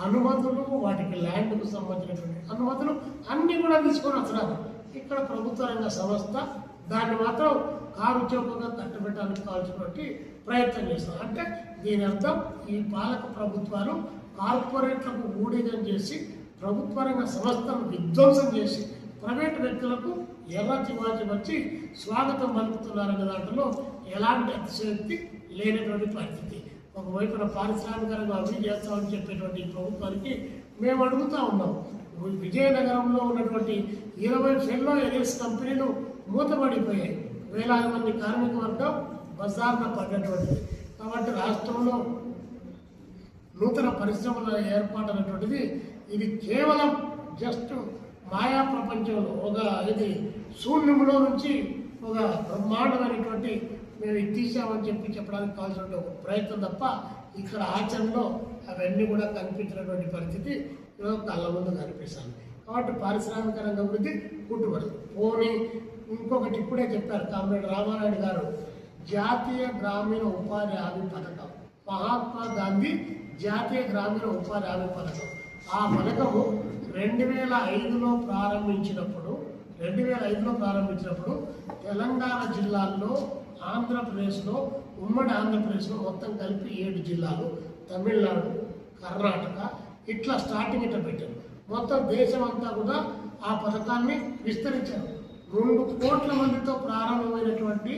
అనుమతులు, వాటికి ల్యాండ్కు సంబంధించినటువంటి అనుమతులు అన్నీ కూడా తీసుకొని వచ్చినారు. ఇక్కడ ప్రభుత్వ రంగ సంస్థ దాన్ని మాత్రం కారు చౌకగా కట్టబెట్టడానికి కావాల్సినటువంటి ప్రయత్నం చేస్తున్నారు. అంటే దీని అర్థం ఈ పాలక ప్రభుత్వాలు కార్పొరేట్లకు ఊడిగం చేసి ప్రభుత్వ రంగ సంస్థలను విధ్వంసం చేసి ప్రైవేటు వ్యక్తులకు ఎర్రచివాచి వచ్చి స్వాగతం పలుకుతున్నారనే దాంట్లో ఎలాంటి అతిశయోక్తి లేనటువంటి పరిస్థితి. ఒకవైపున పారిశ్రామికంగా అభివృద్ధి చేస్తామని చెప్పేటువంటి ప్రభుత్వానికి మేము అడుగుతూ ఉన్నాం. విజయనగరంలో ఉన్నటువంటి 20 ఫెల్లో ఎరేస్ కంపెనీలు మూతపడిపోయాయి. వేలాది మంది కార్మిక వర్గం బజార్న పడినటువంటిది. కాబట్టి రాష్ట్రంలో నూతన పరిశ్రమల ఏర్పాటు అనేటువంటిది ఇది కేవలం జస్ట్ మాయా ప్రపంచంలో ఇది శూన్యంలో నుంచి ఒక బ్రహ్మాండమైనటువంటి మేము తీసామని చెప్పడానికి కావాల్సిన ఒక ప్రయత్నం తప్ప ఇక్కడ ఆచరణలో అవన్నీ కూడా కనిపించినటువంటి పరిస్థితి కళ్ళ ముందు కనిపిస్తుంది. కాబట్టి పారిశ్రామిక రంగ అభివృద్ధి కుట్టుబడుతుంది. పోనీ ఇంకొకటి ఇప్పుడే చెప్పారు కామ్రేడ్ రామానాయుడు గారు, జాతీయ గ్రామీణ ఉపాధి హామీ పథకం, మహాత్మా గాంధీ జాతీయ గ్రామీణ ఉపాధి హామీ పథకం. ఆ పథకము 2005లో ప్రారంభించినప్పుడు తెలంగాణ జిల్లాల్లో, ఆంధ్రప్రదేశ్లో, ఉమ్మడి ఆంధ్రప్రదేశ్లో మొత్తం కలిపి 7 జిల్లాలు, తమిళనాడు, కర్ణాటక ఇట్లా స్టార్టింగ్ ఇట్లా పెట్టారు. మొత్తం దేశం అంతా కూడా ఆ పథకాన్ని విస్తరించారు. 2 కోట్ల మందితో ప్రారంభమైనటువంటి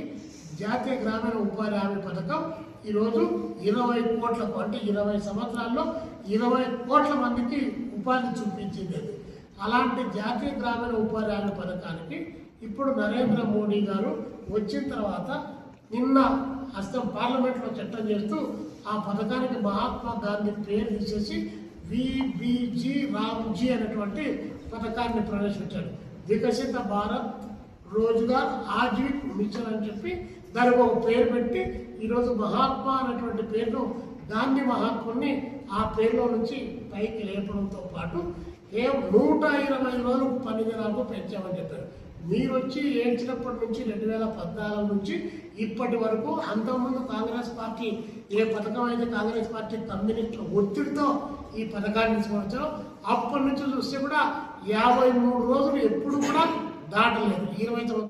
జాతీయ గ్రామీణ ఉపాధి హామీ పథకం ఈరోజు 20 కోట్లకు, అంటే 20 సంవత్సరాల్లో 20 కోట్ల మందికి ఉపాధి చూపించింది. అలాంటి జాతీయ గ్రామీణ ఉపాధి హామీ పథకానికి ఇప్పుడు నరేంద్ర మోడీ గారు వచ్చిన తర్వాత నిన్న పార్లమెంట్లో చట్టం చేస్తూ ఆ పథకానికి మహాత్మా గాంధీ పేరు తీసేసి విబిజీ రామ్జీ అనేటువంటి పథకాన్ని ప్రవేశించాడు. వికసిత భారత్ రోజ్గార్ ఆజీవిక మిషన్ అని చెప్పి దానికి ఒక పేరు పెట్టి ఈరోజు మహాత్మా అనేటువంటి పేరును, గాంధీ మహాత్ముని ఆ పేరులో నుంచి పైకి లేపడంతో పాటు 120 రోజులు పని దినాలకు పెంచామని చెప్పారు. మీరు వచ్చి ఏడ్చినప్పటి నుంచి 2014 నుంచి ఇప్పటి వరకు అంతకుముందు కాంగ్రెస్ పార్టీ ఏ పథకం అయితే కాంగ్రెస్ పార్టీ కమ్యూనిస్టుల ఒత్తిడితో ఈ పథకాన్ని తీసుకొచ్చారో అప్పటి నుంచి చూస్తే కూడా 53 రోజులు ఎప్పుడు కూడా దాటలేదు. 20